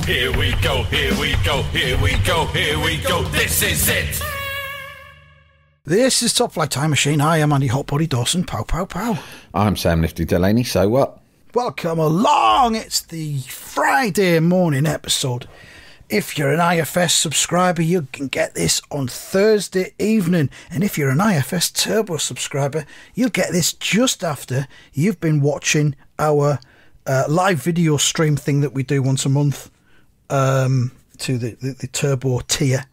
Here we go, here we go, here we go, here we go. This is it. This is Top Flight Time Machine. I am Andy Hot Body Dawson. Pow, pow, pow. I'm Sam Nifty Delaney. So what? Welcome along. It's the Friday morning episode. If you're an IFS subscriber, you can get this on Thursday evening. And if you're an IFS Turbo subscriber, you'll get this just after you've been watching our live video stream thing that we do once a month to the Turbo tier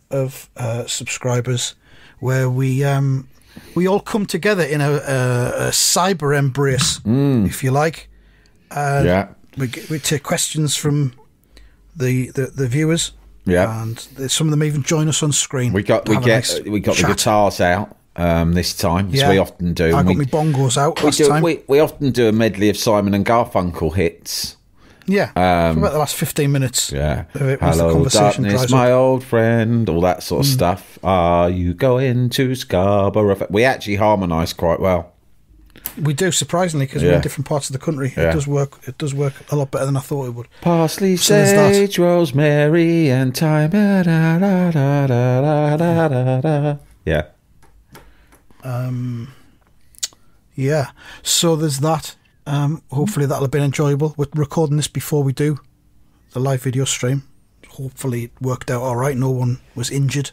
of subscribers, where we all come together in a cyber embrace, if you like. We take questions from the viewers, and some of them even join us on screen. We got the guitars out this time, as we often do. I got my bongos out last time. We often do a medley of Simon and Garfunkel hits. Yeah, for about the last 15 minutes. Yeah, of it, hello darkness, my old friend, all that sort of stuff. Are you going to Scarborough? We actually harmonise quite well. We do, surprisingly, because we're in different parts of the country. It does work. It does work a lot better than I thought it would. Parsley, sage, rosemary, and thyme. Yeah. Yeah. So there's that. Hopefully that'll have been enjoyable. We're recording this before we do the live video stream. Hopefully it worked out all right. No one was injured.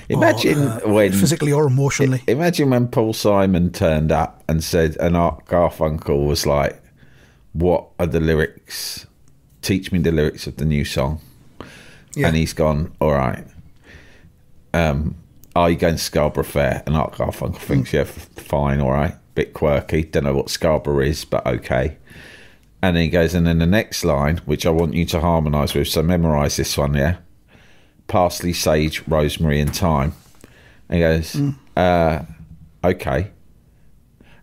Imagine when physically or emotionally. Imagine when Paul Simon turned up and said, and Art Garfunkel was like, "What are the lyrics? Teach me the lyrics of the new song." Yeah. And he's gone, "All right. Are you going to Scarborough Fair?" And Art Garfunkel thinks, "Yeah, fine, all right. Bit quirky. Don't know what Scarborough is, but okay." And then he goes, and then the next line, which I want you to harmonise with, so memorise this one, yeah? Parsley, sage, rosemary, and thyme. And he goes, okay.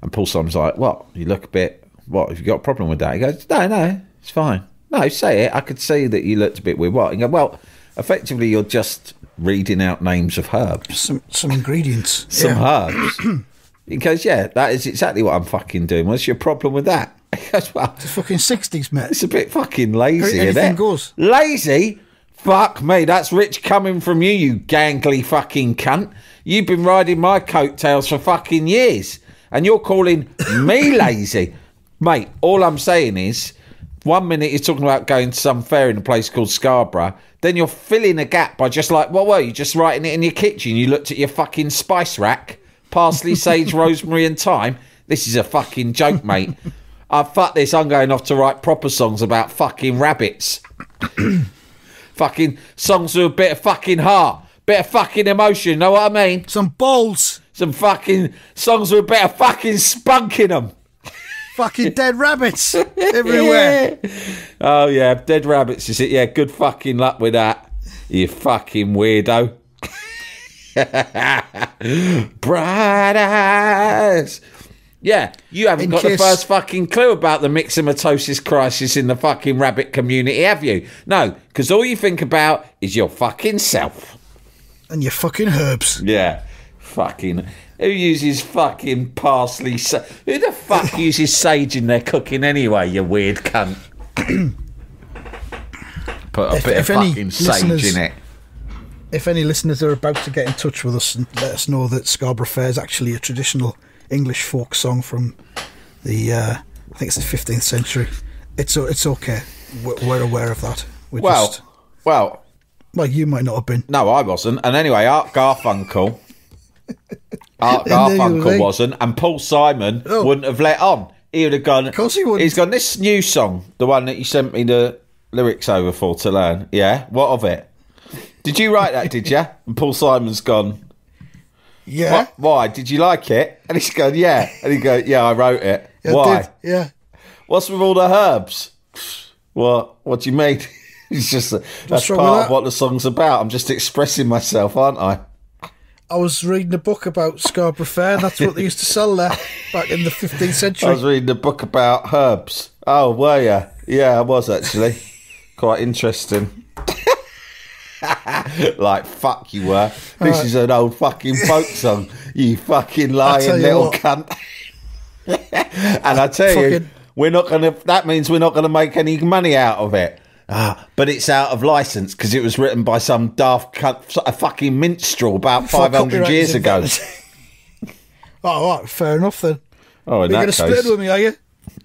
And Paul Simon's like, "What? You look a bit, what? Have you got a problem with that?" He goes, No, it's fine. No, say it. I could see that you looked a bit weird. What? And he goes, "Well, effectively, you're just reading out names of herbs. Some ingredients. Some herbs." He goes, "Yeah, that is exactly what I'm fucking doing. What's your problem with that?" He goes, "Well, it's the fucking 60s, mate. It's a bit fucking lazy, isn't Anything it?" goes. Lazy? Fuck me, that's rich coming from you, you gangly fucking cunt. You've been riding my coattails for fucking years, and you're calling me lazy. Mate, all I'm saying is, 1 minute you're talking about going to some fair in a place called Scarborough, then you're filling a gap by just like, what were you, just writing it in your kitchen? You looked at your fucking spice rack, parsley, sage, rosemary and thyme. This is a fucking joke, mate. Fuck this, I'm going off to write proper songs about fucking rabbits. Fucking songs with a bit of fucking heart, bit of fucking emotion, know what I mean? Some balls. Some fucking songs with a bit of fucking spunk in them. Fucking dead rabbits everywhere. Oh yeah, dead rabbits is it? Yeah, good fucking luck with that, you fucking weirdo. Bright eyes. Yeah, you haven't got the first fucking clue about the myxomatosis crisis in the fucking rabbit community, have you? No, because all you think about is your fucking self. And your fucking herbs. Yeah, fucking... Who uses fucking parsley... Who the fuck uses sage in their cooking anyway, you weird cunt? Put a bit of fucking sage in it. If any listeners are about to get in touch with us and let us know that Scarborough Fair is actually a traditional English folk song from the I think it's the 15th century. It's okay. We're aware of that. Well, you might not have been. No, I wasn't. And anyway, Art Garfunkel wasn't, and Paul Simon wouldn't have let on. He would have gone. Of course he would. He's gone. This new song, the one that you sent me the lyrics over for to learn. Yeah, what of it? Did you write that? Did you? And Paul Simon's gone. Yeah. What? Why? Did you like it? And he's going, yeah. And he goes, yeah, I wrote it. Yeah, why? I did. Yeah. What's with all the herbs? What do you mean? It's just that's part of what the song's about. I'm just expressing myself, aren't I? I was reading a book about Scarborough Fair, and that's what they used to sell there back in the 15th century. I was reading a book about herbs. Oh, were you? Yeah, I was actually. Quite interesting. Like, fuck you were. This is an old fucking folk song, you fucking lying little cunt. And I tell you, we're not going to, that means we're not going to make any money out of it. But it's out of license because it was written by some daft cunt, a fucking minstrel about 500 years ago. Oh, all right, fair enough then. Oh, in You're that going to case. split it with me, are you?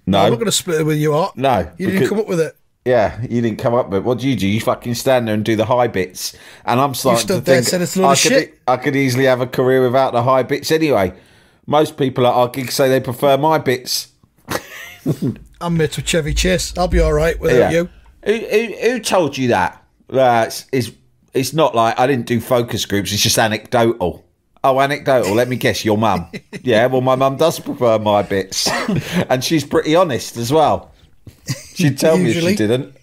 No. I'm not going to split it with you, Art. No, You didn't because- come up with it. Yeah, you didn't come up with it. What do? You fucking stand there and do the high bits. And I'm starting to stood there and think said it's a lot of shit. I could easily have a career without the high bits anyway. Most people at our gigs say they prefer my bits. I'm mates with Chevy Chase. I'll be all right without you. Who told you that? It's not like I didn't do focus groups. It's just anecdotal. Oh, anecdotal. Let me guess, your mum. Yeah, well, my mum does prefer my bits. And she's pretty honest as well. She'd tell me if Usually. she didn't.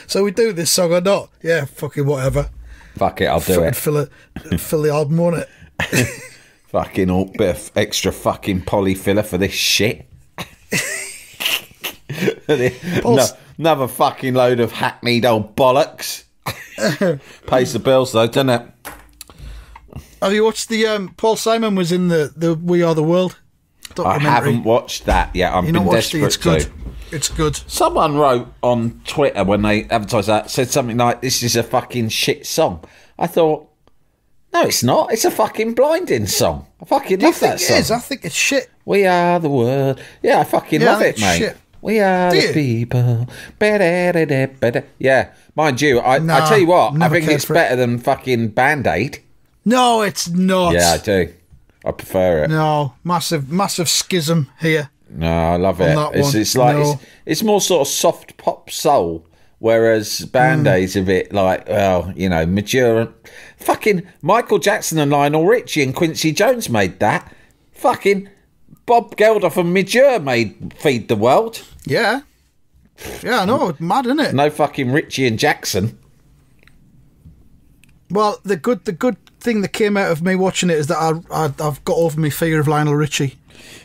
So we do this song or not? Yeah, fucking whatever. Fuck it, I'll do Fucking it. fill the album on it. Fucking all bit of extra fucking polyfiller for this shit. Another fucking load of hackneyed old bollocks. Pays the bills though, doesn't it? Have you watched the Paul Simon was in the We Are the World I documentary? haven't watched that yet. I've You been not watched it? desperate It's to. good. It's good. Someone wrote on Twitter when they advertised that, said something like, "This is a fucking shit song." I thought, no, it's not. It's a fucking blinding song. I fucking Do you love that think song. it is? I think it's shit. We are the world. Yeah, I fucking Yeah, love it, it's mate. shit. We are Do the you? people. Ba-da-da-da-ba-da. Yeah, mind you, I Nah, tell you what, I never think cared it's for it. better than fucking Band-Aid. No, it's not. Yeah, I do. I prefer it. No, massive schism here. No, I love it. that It's, one, it's like no. it's more sort of soft pop soul, whereas Band-Aid's a bit like, well, you know, mature. Fucking Michael Jackson and Lionel Richie and Quincy Jones made that. Fucking Bob Geldof and Mature made Feed the World. Yeah. Yeah, I know. It's mad, isn't it? No fucking Richie and Jackson. Well, the good thing that came out of me watching it is that I've got over my fear of Lionel Richie.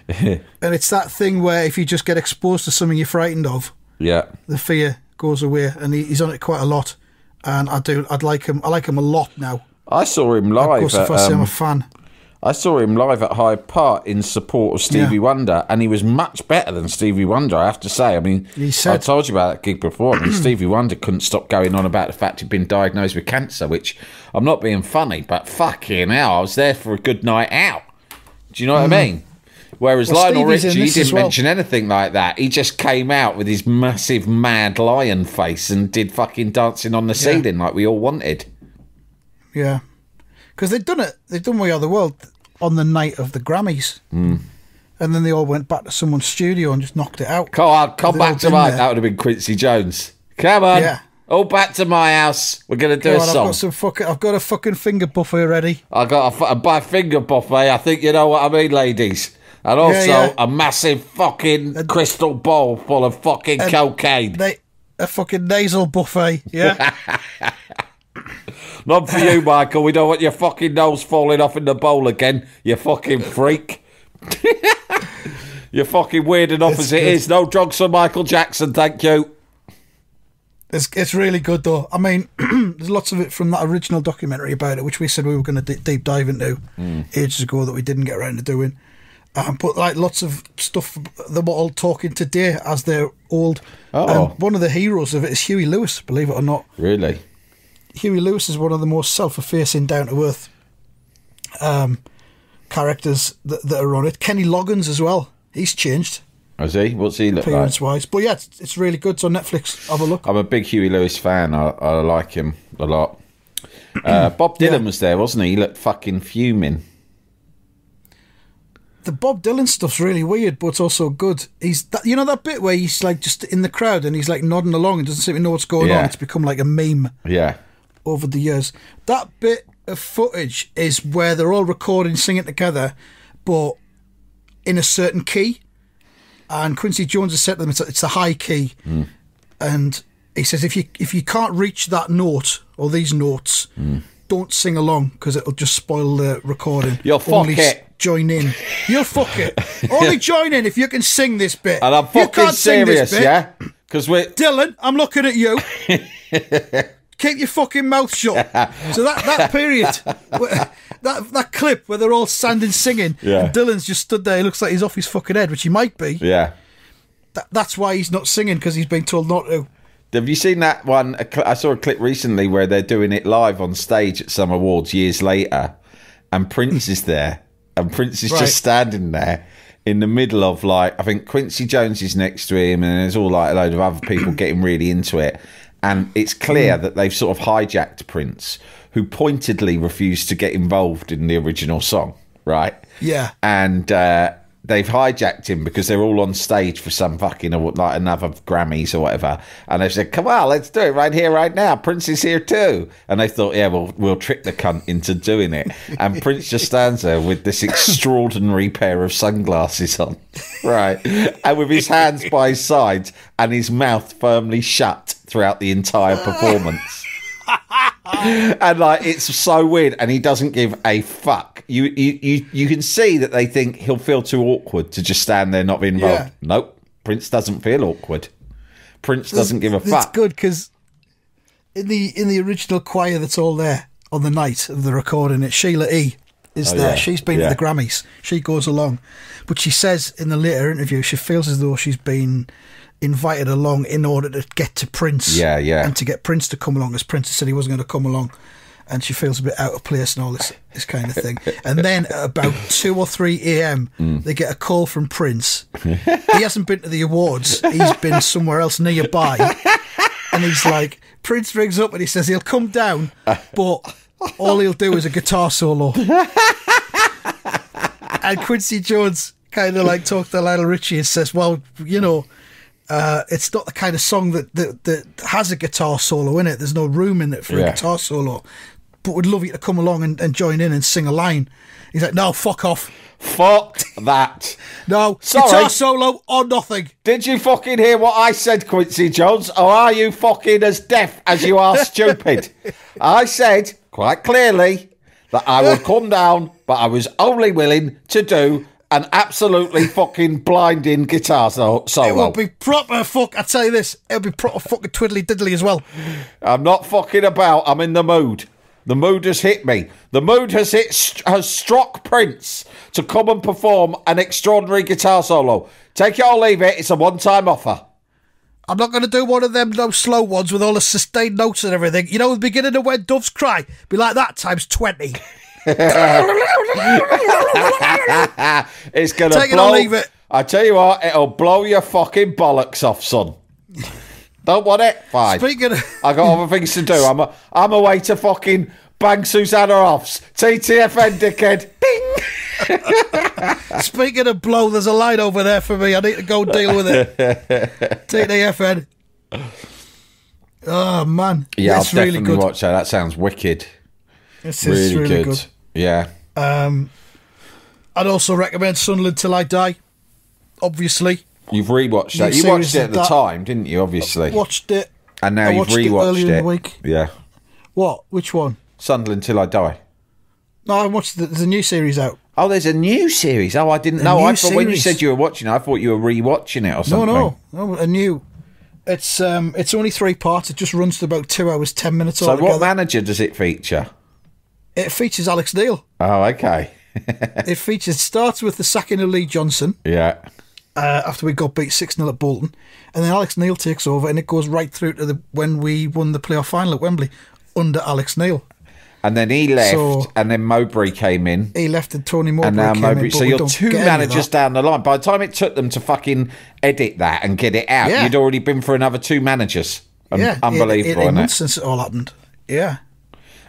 And it's that thing where if you just get exposed to something you're frightened of, Yeah. the fear goes away, and he's on it quite a lot. And I like him a lot now. I saw him Of live. course, if I say I'm a fan. I saw him live at Hyde Park in support of Stevie Yeah. Wonder, and he was much better than Stevie Wonder, I have to say. I mean, He said- I told you about that gig before. I mean, Stevie Wonder couldn't stop going on about the fact he'd been diagnosed with cancer, which I'm not being funny, but fucking hell, I was there for a good night out. Do you know what I mean? Whereas Well, Lionel Stevie's in Richie, he this as didn't well. mention anything like that. He just came out with his massive mad lion face and did fucking dancing on the ceiling like we all wanted. Yeah. Because they'd done We Are the World on the night of the Grammys. And then they all went back to someone's studio and just knocked it out. Come on, come They've all back to been mine. there. That would have been Quincy Jones. Come on. Yeah. All back to my house. We're going to do Go a on, song. I've got a fucking finger buffet ready. I got a finger buffet. I think you know what I mean, ladies. And also yeah. a massive fucking crystal bowl full of fucking cocaine. A fucking nasal buffet, yeah? Not for you, Michael. We don't want your fucking nose falling off in the bowl again, you fucking freak. You're fucking weird enough It's as it good. is. No drugs for Michael Jackson, thank you. It's really good, though. I mean, there's lots of it from that original documentary about it, which we said we were going to deep dive into ages ago that we didn't get around to doing. But like lots of stuff that we're all talking today as they're old. Oh. One of the heroes of it is Huey Lewis, believe it or not. Really? Huey Lewis is one of the most self-effacing, down-to-earth characters that are on it. Kenny Loggins as well. He's changed Is he? What's he look like? appearance-wise. But yeah, it's really good. It's on Netflix. Have a look. I'm a big Huey Lewis fan. I like him a lot. Bob Dylan was there, wasn't he? He looked fucking fuming. The Bob Dylan stuff's really weird, but it's also good. He's that, you know that bit where he's like just in the crowd and he's like nodding along and doesn't seem to know what's going Yeah. on. It's become like a meme Yeah. over the years. That bit of footage is where they're all recording, singing together, but in a certain key. And Quincy Jones has said to them, it's a high key, and he says if you can't reach that note or these notes, don't sing along because it'll just spoil the recording. You'll fuck Only it. Join in. You'll fuck it. Only join in if you can sing this bit. And I'm You fucking can't sing this serious, bit. yeah? Because we're... Dylan, I'm looking at you. Keep your fucking mouth shut. So that period, that clip where they're all standing singing, Yeah. and Dylan's just stood there. He looks like he's off his fucking head, which he might be. Yeah. That's why he's not singing, because he's been told not to. Have you seen that one? I saw a clip recently where they're doing it live on stage at some awards years later, and Prince is there, and Prince is just standing there in the middle of, like, I think Quincy Jones is next to him, and there's all like a load of other people getting really into it, and it's clear that they've sort of hijacked Prince, who pointedly refused to get involved in the original song, right? Yeah. And they've hijacked him because they're all on stage for some fucking, like, another Grammys or whatever, and they've said, come on, let's do it right here, right now, Prince is here too. And they thought, yeah, we'll trick the cunt into doing it. And Prince just stands there with this extraordinary pair of sunglasses on, right, and with his hands by his sides and his mouth firmly shut throughout the entire performance. And, like, it's so weird, and he doesn't give a fuck. You can see that they think he'll feel too awkward to just stand there not being involved. Yeah. Nope, Prince doesn't feel awkward. Prince doesn't give a fuck. It's good, because in the original choir that's all there on the night of the recording, it's Sheila E. is there. Yeah. She's been at the Grammys. She goes along, but she says in the later interview she feels as though she's been invited along in order to get to Prince. Yeah. And to get Prince to come along, as Prince said he wasn't going to come along. And she feels a bit out of place and all this kind of thing. And then at about 2 or 3 a.m, they get a call from Prince. He hasn't been to the awards. He's been somewhere else nearby. And he's like, Prince rings up and he says he'll come down, but all he'll do is a guitar solo. And Quincy Jones kind of like talked to Lionel Richie and says, well, you know, it's not the kind of song that has a guitar solo in it. There's no room in it for a guitar solo. But we'd love you to come along and join in and sing a line. He's like, no, fuck off. Fuck that. No, guitar solo or nothing. Did you fucking hear what I said, Quincy Jones? Or are you fucking as deaf as you are stupid? I said quite clearly that I would come down, but I was only willing to do an absolutely fucking blinding guitar solo. It will be proper fuck. I tell you this, it'll be proper fucking twiddly diddly as well. I'm not fucking about. I'm in the mood. The mood has hit me. The mood has struck Prince to come and perform an extraordinary guitar solo. Take it or leave it. It's a one-time offer. I'm not going to do one of them those slow ones with all the sustained notes and everything. You know, the beginning of When Doves Cry, be like that times 20. It's going to blow. Take it or leave it. I tell you what, it'll blow your fucking bollocks off, son. Don't want it? Fine. Speaking of... I got other things to do. I'm away to fucking bang Susanna offs. TTFN, dickhead. Ding. Speaking of blow, there's a line over there for me. I need to go deal with it. TTFN. Oh, man. Yeah, that's I'll really definitely good. watch that. That sounds wicked. This is really good. Yeah. I'd also recommend Sunderland Till I Die, obviously. You've rewatched that. You watched it at the time, didn't you, obviously? I watched it. And now you've rewatched earlier in the week. Yeah. What? Which one? Sunderland Till I Die. No, I watched there's a new series out. Oh, there's a new series. Oh, I didn't know. I thought when you said you were watching it, I thought you were rewatching it or something. No, a new. It's only 3 parts. It just runs to about 2 hours, 10 minutes altogether. So what manager does it feature? It features Alex Neil. Oh, okay. It starts with the sacking of Lee Johnson. Yeah. After we got beat 6-0 at Bolton, and then Alex Neil takes over, and it goes right through to when we won the playoff final at Wembley under Alex Neil. And then he left, and then Mowbray came in. He left, and Tony Mowbray came in. So you're 2 managers down the line. By the time it took them to fucking edit that and get it out, you'd already been for another 2 managers. Unbelievable, isn't it? Since it all happened. Yeah.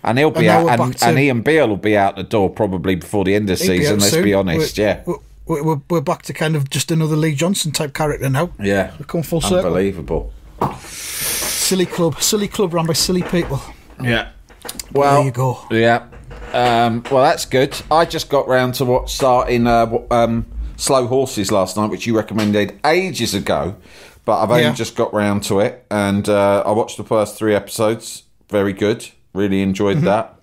And he'll be out, and Ian Beale will be out the door probably before the end of the season. Let's be honest. We're back to kind of just another Lee Johnson type character now. Yeah. We've come full circle. Unbelievable. Silly club run by silly people. Yeah. Well, there you go. Yeah. Well, that's good. I just got round to starting Slow Horses last night, which you recommended ages ago, but I've only just got round to it, and I watched the first 3 episodes. Very good. Really enjoyed that.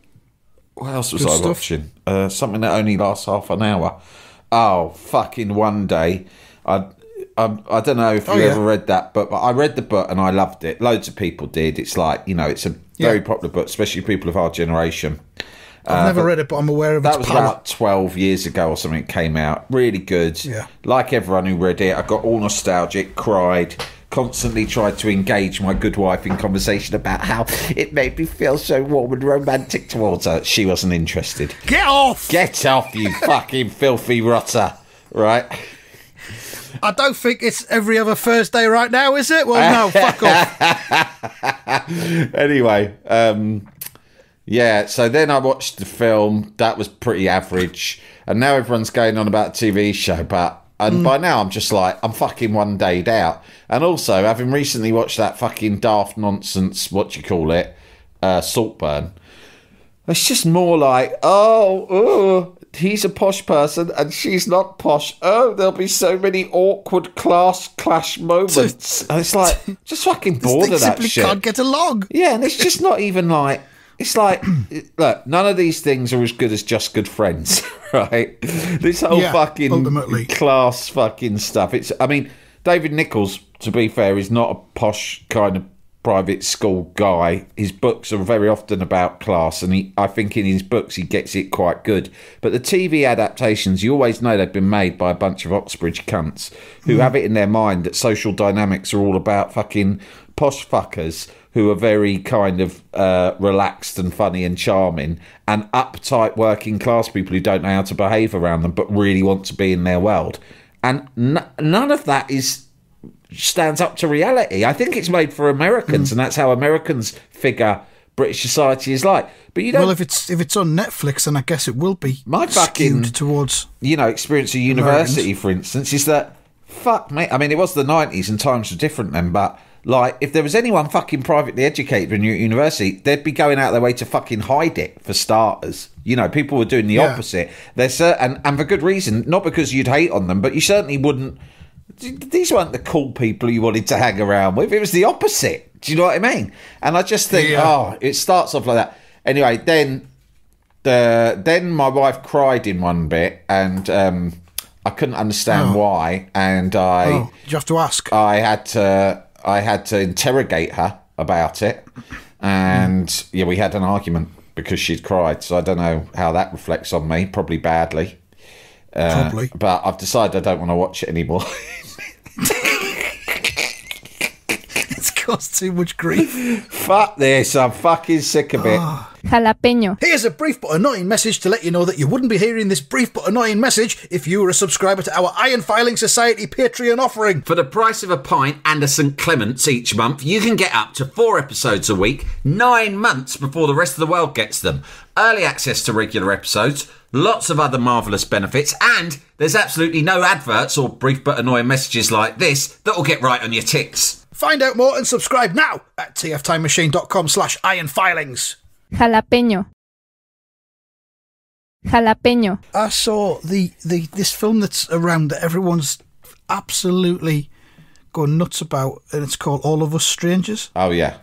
What else was I watching? Something that only lasts half an hour. Oh, fucking One Day. I don't know if you ever read that book, but I read the book and I loved it. Loads of people did. It's like, it's a very popular book, especially people of our generation. I've never read it, but I'm aware of its That was power. about 12 years ago or something. It came out. Really good. Yeah. Like everyone who read it, I got all nostalgic, cried, constantly tried to engage my good wife in conversation about how it made me feel so warm and romantic towards her. She wasn't interested. Get off! Get off, you fucking filthy rotter. Right? I don't think it's every other Thursday right now, is it? Well, no, fuck off. Anyway, yeah, so then I watched the film. That was pretty average. And now everyone's going on about the TV show. And by now I'm just like, I'm fucking one dayed out. And also, having recently watched that fucking daft nonsense, Saltburn, it's just more like, he's a posh person and she's not posh. Oh, there'll be so many awkward class clash moments. And it's like, just fucking bored of that simply shit. Can't get along. Yeah, and it's just not even like, it's like, look, none of these things are as good as Just Good Friends, right? This whole fucking ultimately. class fucking stuff. I mean, David Nichols, to be fair, is not a posh kind of private school guy. His books are very often about class, and I think in his books he gets it quite good. But the TV adaptations, you always know they've been made by a bunch of Oxbridge cunts who have it in their mind that social dynamics are all about fucking posh fuckers who are very kind of relaxed and funny and charming, and uptight working class people who don't know how to behave around them but really want to be in their world. And none of that stands up to reality. I think it's made for Americans, and that's how Americans figure British society is like. But you don't. Well, if it's on Netflix, then I guess it will be skewed towards. Experience of university, for instance, is that fuck me. I mean, it was the 90s and times were different then, but like, if there was anyone fucking privately educated when you're at university, they'd be going out their way to fucking hide it, for starters. People were doing the opposite. And for good reason, not because you'd hate on them, but you certainly wouldn't. These weren't the cool people you wanted to hang around with. It was the opposite. Do you know what I mean? And I just think, it starts off like that. Anyway, then my wife cried in one bit, and I couldn't understand why. And did you have to ask? I had to interrogate her about it, and we had an argument because she'd cried. So I don't know how that reflects on me. Probably badly. Probably. But I've decided I don't want to watch it anymore. It's caused too much grief. Fuck this. I'm fucking sick of it. Jalapeño. Here's a brief but annoying message to let you know that you wouldn't be hearing this brief but annoying message if you were a subscriber to our Iron Filing Society Patreon offering. For the price of a pint and a St Clement's each month, you can get up to 4 episodes a week, 9 months before the rest of the world gets them. Early access to regular episodes, lots of other marvellous benefits, and there's absolutely no adverts or brief but annoying messages like this that'll get right on your tits. Find out more and subscribe now at tftimemachine.com/ironfilings. Jalapeño. Jalapeño. I saw this film that's around that everyone's absolutely going nuts about, and it's called All of Us Strangers. Oh, yeah.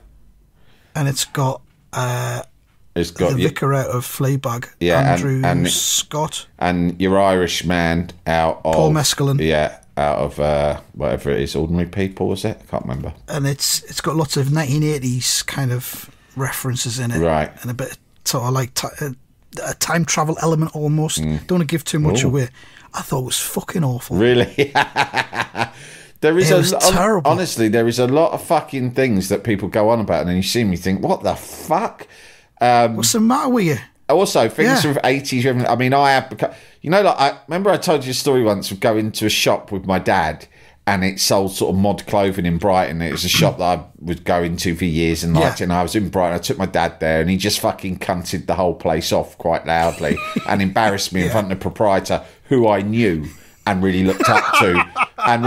And it's got the vicar out of Fleabag, Andrew Scott. And your Irish man out of... Paul Mescalin. Yeah, out of whatever it is, Ordinary People, was it? I can't remember. And it's got lots of 1980s kind of references in it. Right. And a bit of sort of like a time travel element almost. Don't want to give too much away. I thought it was fucking awful. Really? There is terrible. Honestly, there is a lot of fucking things that people go on about, and then you see me think, what the fuck? What's the matter with you? Also, things from 80s. I mean, I have become... I remember I told you a story once of going to a shop with my dad, and it sold sort of mod clothing in Brighton. It was a shop that I was going to for years and liked, and I was in Brighton. I took my dad there, and he just fucking cunted the whole place off quite loudly and embarrassed me in front of the proprietor, who I knew and really looked up to, and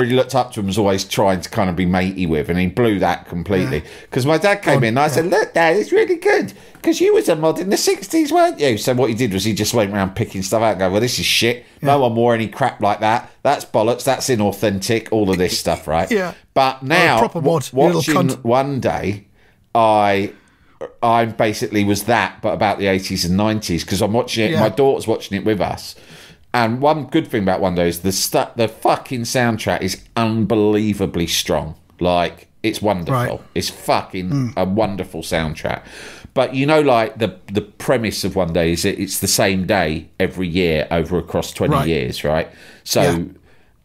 was always trying to kind of be matey with, and he blew that completely. Because my dad came in, and I said, look, Dad, it's really good, because you was a mod in the 60s, weren't you? So what he did was he just went around picking stuff out and go, well, this is shit. No one wore any crap like that. That's bollocks. That's inauthentic. All of this stuff, right? Yeah. But now, proper mod, watching one day, I basically was that, but about the 80s and 90s, because I'm watching it, my daughter's watching it with us. And one good thing about One Day is the fucking soundtrack is unbelievably strong. Like, It's wonderful. Right. It's fucking a wonderful soundtrack. But you know, like the premise of One Day is it's the same day every year across 20 years, right? So,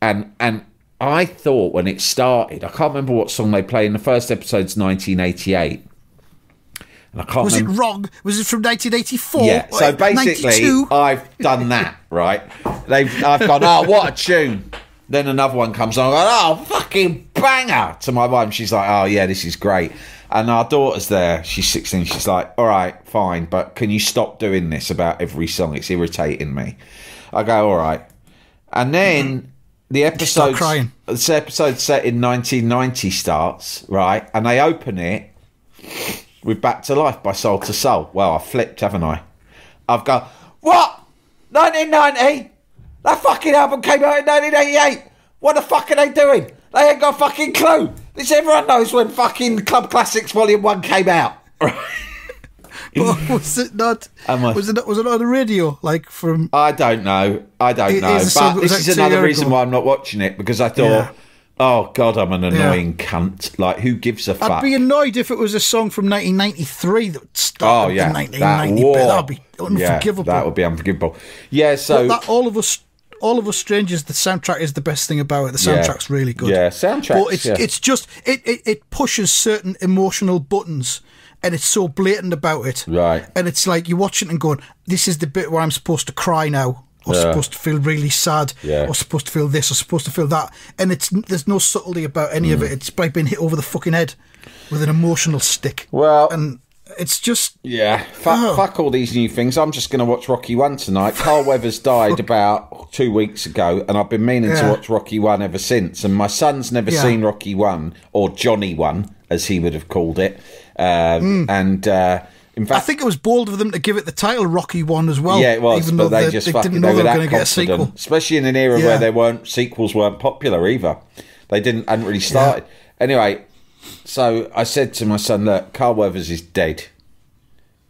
and I thought when it started, I can't remember what song they play in the first episode's 1988. And I can't Was remember. it wrong? Was it from 1984? Yeah, so basically, 92? I've done that, right? I've gone, oh, what a tune. Then another one comes on, I go, oh, fucking banger, to my wife. She's like, oh, yeah, this is great. And our daughter's there, she's 16, she's like, all right, fine, but can you stop doing this about every song? It's irritating me. I go, all right. And then the episode set in 1990 starts, right? And they open it with Back to Life by Soul to Soul. Well, I flipped, haven't I? I've gone, what? 1990? That fucking album came out in 1988. What the fuck are they doing? They ain't got a fucking clue. Everyone knows when fucking Club Classics Volume 1 came out. But was it not? Was it on the radio? Like from? I don't know. But this is another reason why I'm not watching it, because I thought, oh God, I'm an annoying cunt. Like, who gives a fuck? I'd be annoyed if it was a song from 1993 that started in 1990. That'd be unforgivable. That would be unforgivable. Yeah. So All of Us Strangers, the soundtrack is the best thing about it. The soundtrack's really good. Yeah, soundtrack. But it's just it pushes certain emotional buttons, and it's so blatant about it. Right. And it's like you watch it and going, this is the bit where I'm supposed to cry now, or supposed to feel really sad, or supposed to feel this, or supposed to feel that. And there's no subtlety about any of it. It's like being hit over the fucking head with an emotional stick. Well, and it's just... Yeah, fuck all these new things. I'm just going to watch Rocky 1 tonight. Carl Weathers died about 2 weeks ago, and I've been meaning to watch Rocky 1 ever since. And my son's never seen Rocky 1, or Johnny 1, as he would have called it. And in fact, I think it was bold of them to give it the title Rocky 1 as well. Yeah, it was, even but though they just fucking... didn't know they were going to that get a sequel. confident, especially in an era where sequels weren't popular either. They hadn't really started. Anyway... So I said to my son, look, Carl Weathers is dead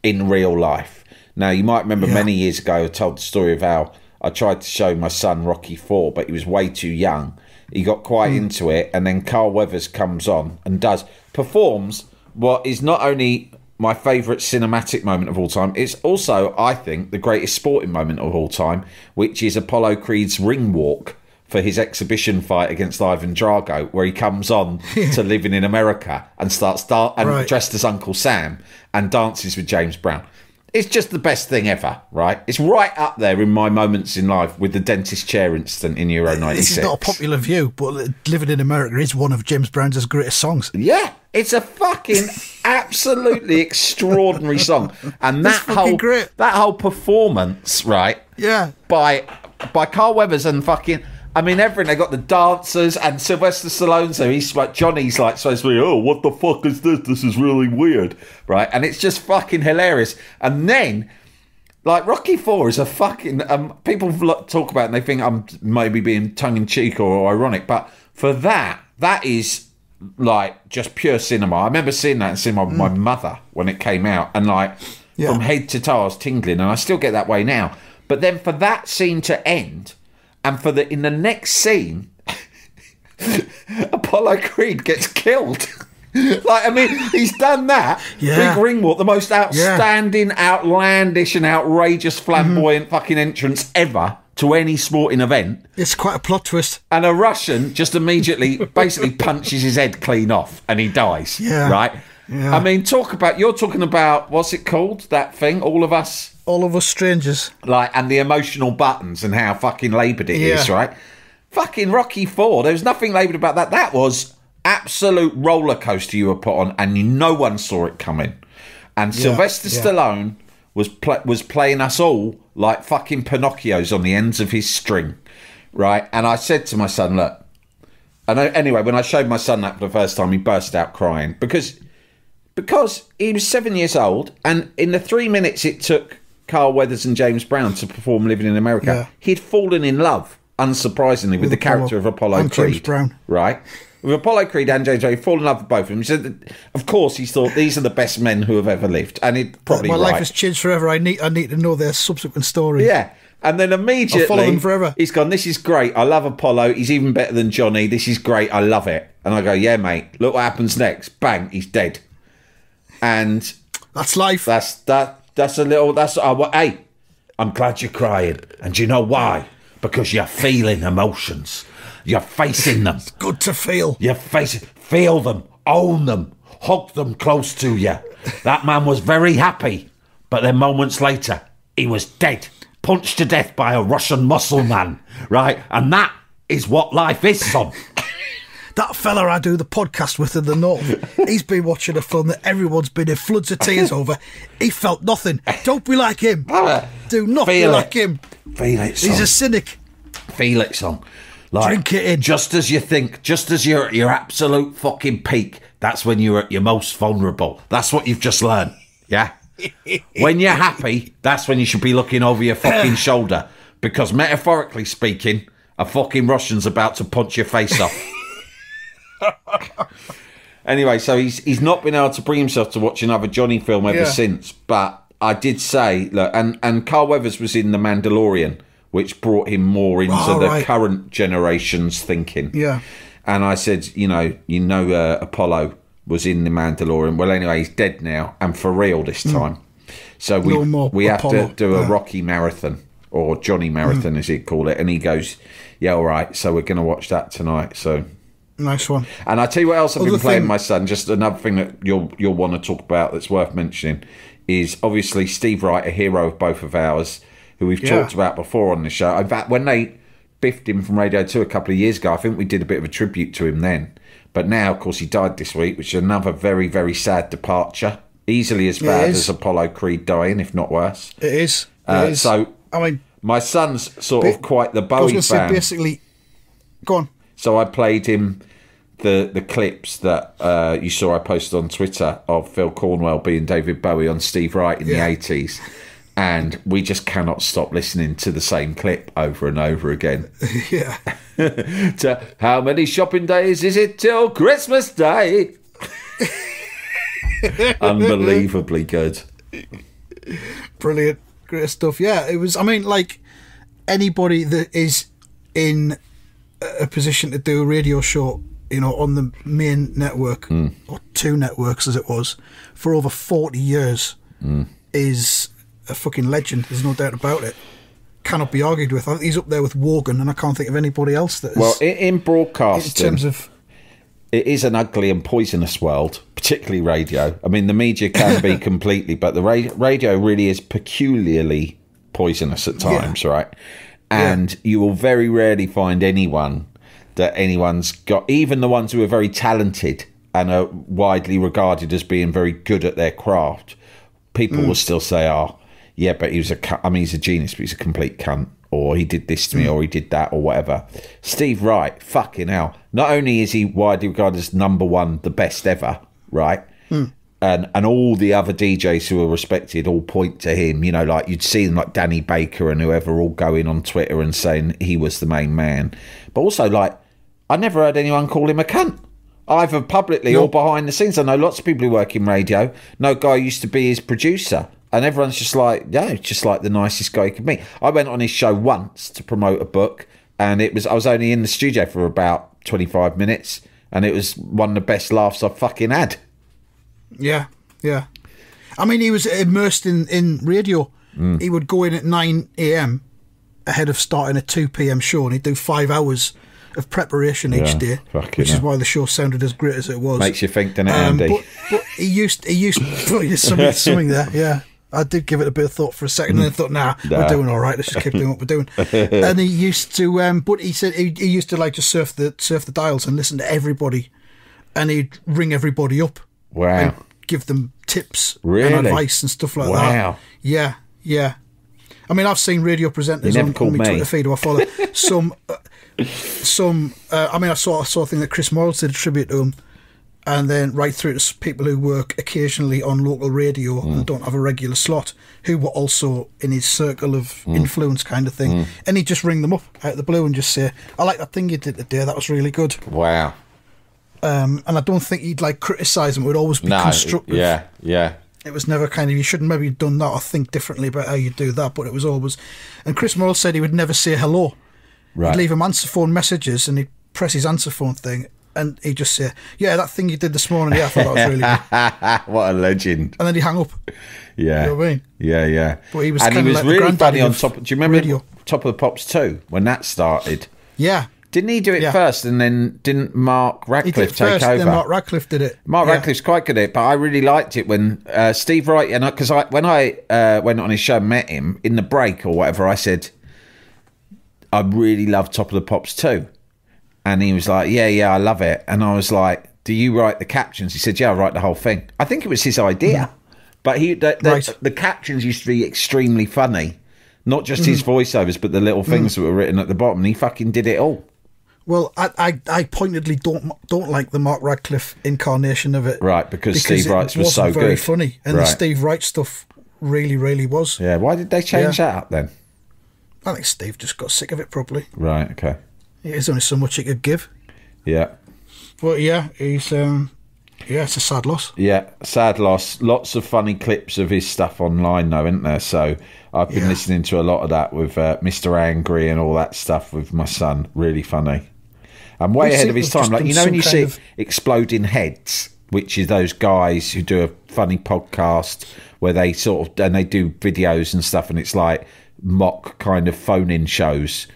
in real life. Now, you might remember many years ago I told the story of how I tried to show my son Rocky 4, but he was way too young. He got quite into it, and then Carl Weathers comes on and performs what is not only my favourite cinematic moment of all time, it's also, I think, the greatest sporting moment of all time, which is Apollo Creed's ring walk for his exhibition fight against Ivan Drago, where he comes on to Living in America and starts dressed as Uncle Sam and dances with James Brown. It's just the best thing ever, right? It's right up there in my moments in life with the dentist chair incident in Euro 96. This is not a popular view, but Living in America is one of James Brown's greatest songs. Yeah, it's a fucking absolutely extraordinary song. And that whole performance, right? Yeah. By Carl Weathers and fucking... I mean, everything. They got the dancers and Sylvester Stallone. So he's like, Johnny's like supposed to be, oh, what the fuck is this? This is really weird, right? And it's just fucking hilarious. And then, like, Rocky 4 is a fucking... people talk about it and they think I'm maybe being tongue-in-cheek or ironic, but for that is, like, just pure cinema. I remember seeing that in cinema with my mother when it came out, and, like, from head to toe I was tingling, and I still get that way now. But then for that scene to end... And in the next scene, Apollo Creed gets killed. Like, I mean, he's done that. Big ring walk, the most outstanding, outlandish and outrageous flamboyant fucking entrance ever to any sporting event. It's quite a plot twist. And a Russian just immediately basically punches his head clean off and he dies. Yeah. Right? Yeah. I mean, you're talking about, what's it called? That thing? All of Us Strangers. Like, and the emotional buttons and how fucking laboured it is, right? Fucking Rocky 4, there was nothing laboured about that. That was absolute roller coaster you were put on, and no one saw it coming. And Sylvester Stallone was playing us all like fucking Pinocchios on the ends of his string, right? And I said to my son, look, and anyway, when I showed my son that for the first time, he burst out crying because he was 7 years old, and in the 3 minutes it took Carl Weathers and James Brown to perform Living in America, he'd fallen in love, unsurprisingly, with the character of Apollo Creed. James Brown. Right? With Apollo Creed and James Brown, he'd fallen in love with both of them. He said that, of course, he thought these are the best men who have ever lived. And it probably my life has changed forever. I need to know their subsequent story. Yeah. And then immediately, I'll follow them forever. He's gone, this is great. I love Apollo. He's even better than Johnny. This is great. I love it. And I go, yeah, mate, look what happens next. Bang, he's dead. And That's life. Hey, I'm glad you're crying. And do you know why? Because you're feeling emotions. You're facing them. Good to feel. Feel them, own them, hug them close to you. That man was very happy, but then moments later, he was dead, punched to death by a Russian muscle man, right? And that is what life is, son. That fella I do the podcast with in the north, he's been watching a film that everyone's been in floods of tears over. He felt nothing. Don't be like him. Do not be like him. Feel it, son. He's a cynic. Feel it, son. Like, Drink it in. Just as you think, just as you're at your absolute fucking peak, that's when you're at your most vulnerable. That's what you've just learned, yeah? When you're happy, that's when you should be looking over your fucking shoulder. Because metaphorically speaking, a fucking Russian's about to punch your face off. Anyway, so he's not been able to bring himself to watch another Johnny film ever since. But I did say, look, and Carl Weathers was in The Mandalorian, which brought him more into the current generation's thinking. Yeah. And I said, Apollo was in The Mandalorian. Well, anyway, he's dead now, and for real this time. So we have to do a Rocky marathon, or Johnny marathon, as he'd call it. And he goes, yeah, all right, so we're going to watch that tonight. So nice one. And I tell you what else I've been playing, my son. Just another thing that you'll want to talk about that's worth mentioning is obviously Steve Wright, a hero of both of ours, who we've talked about before on the show. In fact, when they biffed him from Radio 2 a couple of years ago, I think we did a bit of a tribute to him then. But now, of course, he died this week, which is another very, very sad departure. Easily as bad as Apollo Creed dying, if not worse. It is. So, I mean, my son's sort of quite the Bowie fan. Basically, go on. So I played him the clips that you saw I posted on Twitter of Phil Cornwell being David Bowie on Steve Wright in the 80s. And we just cannot stop listening to the same clip over and over again. Yeah. To how many shopping days is it till Christmas Day? Unbelievably good. Brilliant. Great stuff. Yeah, it was, I mean, like, anybody that is in a position to do a radio show, on the main network, or two networks as it was, for over 40 years is a fucking legend. There's no doubt about it. Cannot be argued with. I think he's up there with Wogan, and I can't think of anybody else that is. Well, in broadcasting, in terms of, it is an ugly and poisonous world, particularly radio. I mean, the media can be completely, but the radio really is peculiarly poisonous at times, right? And you will very rarely find anyone's got, even the ones who are very talented and are widely regarded as being very good at their craft, people will still say, yeah, but he's a genius, but he's a complete cunt, or he did this to me, or he did that, or whatever. Steve Wright, fucking hell. Not only is he widely regarded as number one, the best ever, right? And all the other DJs who are respected all point to him, like you'd see them like Danny Baker and whoever all going on Twitter and saying he was the main man. But also, like, I never heard anyone call him a cunt, either publicly or behind the scenes. I know lots of people who work in radio. No guy used to be his producer. And everyone's just like, just like the nicest guy he could meet. I went on his show once to promote a book, and I was only in the studio for about 25 minutes, and it was one of the best laughs I've fucking had. Yeah. I mean, he was immersed in radio. He would go in at 9 a.m. ahead of starting a 2 p.m. show, and he'd do 5 hours of preparation each day, which is why the show sounded as great as it was. Makes you think, doesn't it, Andy? But he used there's something there, yeah. I did give it a bit of thought for a second, and I thought, we're doing all right. Let's just keep doing what we're doing. And he used to, but he said he used to like just surf the dials and listen to everybody, and he'd ring everybody up. Wow. And give them tips and advice and stuff like that. Wow. Yeah. I mean, I've seen radio presenters on my Twitter feed who I follow. I mean, I saw a thing that Chris Morris did a tribute to him, and then right through to people who work occasionally on local radio and don't have a regular slot, who were also in his circle of influence kind of thing. And he'd just ring them up out of the blue and just say, I like that thing you did today, that was really good. Wow. And I don't think he'd like criticise them, it would always be constructive. Yeah. It was never kind of, you shouldn't maybe have done that or think differently about how you do that, but it was always... And Chris Morrill said he would never say hello. Right. He'd leave him answer phone messages, and he'd press his answer phone thing, and he'd just say, "Yeah, that thing you did this morning, yeah, I thought that was really good." What a legend. And then he'd hang up. Yeah. You know what I mean? Yeah. But he was and he kinda was like the really granddaddy funny on of top. Do you remember radio. Top of the Pops 2 when that started? Yeah. Didn't he do it Yeah. first, and then didn't Mark He did Radcliffe it take first, over? then Mark Radcliffe did it. Mark Yeah. Radcliffe's quite good at it, but I really liked it when Steve Wright, and because when I went on his show and met him in the break or whatever, I said, I really love Top of the Pops too. And he was like, yeah, I love it. And I was like, do you write the captions? He said, yeah, I write the whole thing. I think it was his idea. But the captions used to be extremely funny. Not just his voiceovers, but the little things that were written at the bottom. And he fucking did it all. Well, I pointedly don't like the Mark Radcliffe incarnation of it, Right, because Steve Wright's was so very good. funny, and the Right. Steve Wright stuff really, really was. Yeah, why did they change that up then? I think Steve just got sick of it probably. Right, okay. There's only so much he could give. Yeah. But yeah, he's it's a sad loss. Yeah, sad loss. Lots of funny clips of his stuff online, though, isn't there? So I've been listening to a lot of that with Mr. Angry and all that stuff with my son. Really funny. And way We've ahead seen- of his we've time. just Like, done you know, when some you kind see of- Exploding Heads, which is those guys who do a funny podcast where they sort of, and they do videos and stuff, and it's like mock kind of phone-in shows.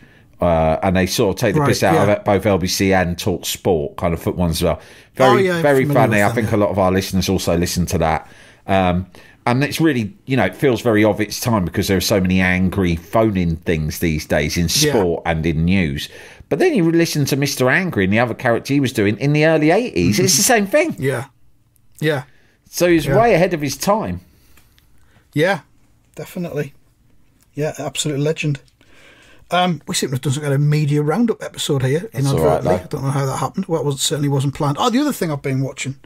And they sort of take the piss out of both LBC and Talk Sport, kind of foot ones as well. Very I'm very familiar funny. with I them, think a lot of our listeners also listen to that. And it's really, it feels very of its time because there are so many angry phone-in things these days in sport and in news. But then you listen to Mr. Angry and the other character he was doing in the early 80s. It's the same thing. Yeah. So he's way ahead of his time. Yeah, definitely. Yeah, absolute legend. We seem to have done some kind of media roundup episode here inadvertently. all right, I don't know how that happened. Well, it certainly wasn't planned. Oh, the other thing I've been watching,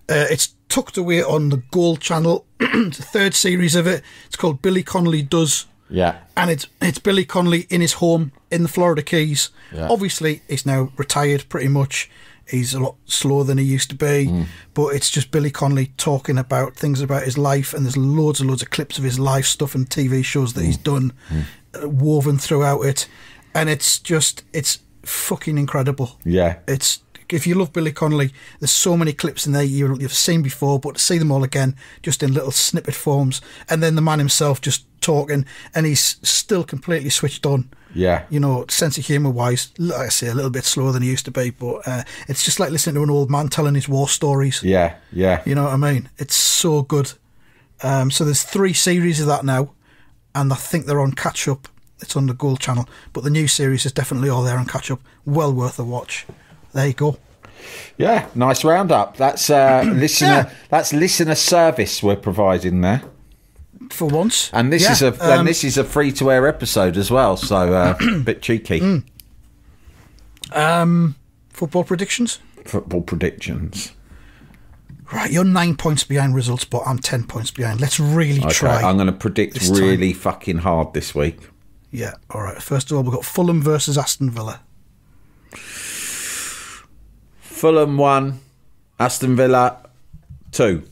it's tucked away on the Gold Channel. It's the third series of it. It's called Billy Connolly Does. Yeah. And it's Billy Connolly in his home in the Florida Keys. Yeah. Obviously, he's now retired pretty much. He's a lot slower than he used to be. But it's just Billy Connolly talking about things about his life. And there's loads and loads of clips of his life stuff and TV shows that he's done woven throughout it. And it's fucking incredible. Yeah. If you love Billy Connolly, there's so many clips in there you've seen before, but to see them all again, just in little snippet forms, and then the man himself just talking, and he's still completely switched on. Yeah. Sense of humour wise, like I say, a little bit slower than he used to be, but it's just like listening to an old man telling his war stories. Yeah. You know what I mean? It's so good. So there's 3 series of that now, and I think they're on catch up. It's on the Gold Channel, but the new series is definitely all there on catch up. Well worth a watch. There you go. Yeah, nice roundup. That's listener. That's listener service we're providing there. For once, And this is a free to air episode as well, so a bit cheeky. Football predictions. Football predictions. Right, you're 9 points behind results, but I'm 10 points behind. Let's really Okay, try. I'm going to predict this time. really fucking hard this week. Yeah, all right. First of all, we've got Fulham versus Aston Villa. Fulham 1, Aston Villa 2.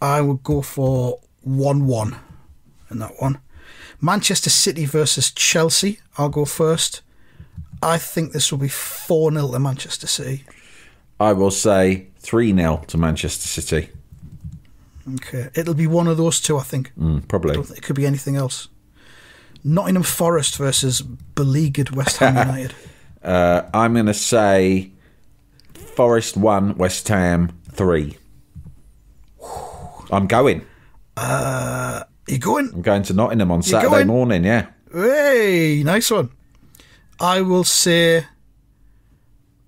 I would go for 1-1 in that one. Manchester City versus Chelsea. I'll go first. I think this will be 4-0 to Manchester City. I will say 3-0 to Manchester City. Okay, it'll be one of those two, I think. Probably. I don't think it could be anything else. Nottingham Forest versus beleaguered West Ham United. I'm going to say Forest 1, West Ham 3. I'm going. You going? I'm going to Nottingham on Saturday going? morning, yeah. Hey, nice one. I will say,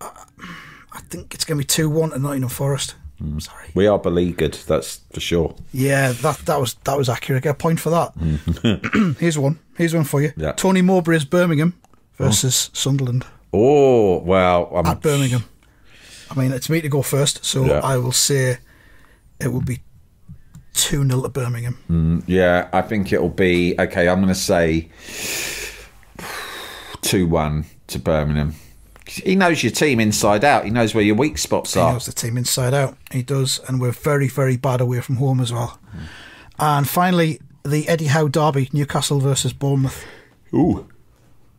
I think it's going to be 2-1 to Nottingham Forest. Sorry. We are beleaguered, that's for sure. Yeah, that was accurate. Get a point for that. Here's one for you. Yeah. Tony Mowbray's Birmingham versus Sunderland Oh, well. at Birmingham. I mean, it's me to go first, so Yeah. I will say it will be 2-0 to Birmingham. Yeah, I think it'll be... Okay, I'm going to say 2-1 to Birmingham. He knows your team inside out. He knows where your weak spots He are. knows the team inside out. He does, and we're very, very bad away from home as well. And finally, the Eddie Howe derby, Newcastle versus Bournemouth. Ooh.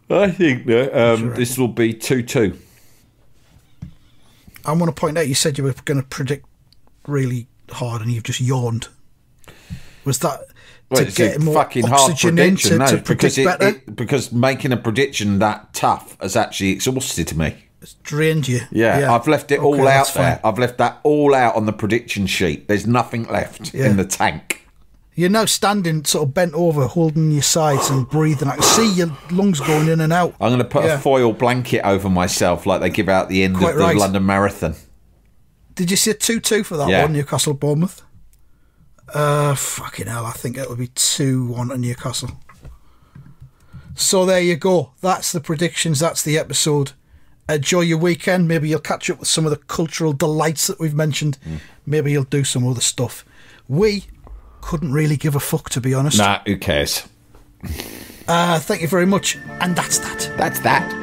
I think that this will be 2-2. I want to point out, you said you were going to predict really hard and you've just yawned. Was that to it's get a more fucking hard oxygen in prediction, to predict better? because making a prediction that tough has actually exhausted me. It's drained you. Yeah, I've left it Okay, all that's out there. fine. I've left that all out on the prediction sheet. There's nothing left in the tank. You're now standing sort of bent over, holding your sides and breathing. I can see your lungs going in and out. I'm going to put a foil blanket over myself like they give out at the end Quite of the right. London Marathon. Did you see a 2-2 for that one, Newcastle Bournemouth? Fucking hell, I think it'll be 2-1 to Newcastle. So there you go. That's the predictions. That's the episode. Enjoy your weekend. Maybe you'll catch up with some of the cultural delights that we've mentioned. Maybe you'll do some other stuff. We couldn't really give a fuck, to be honest. Nah, who cares? Thank you very much. And that's that. That's that.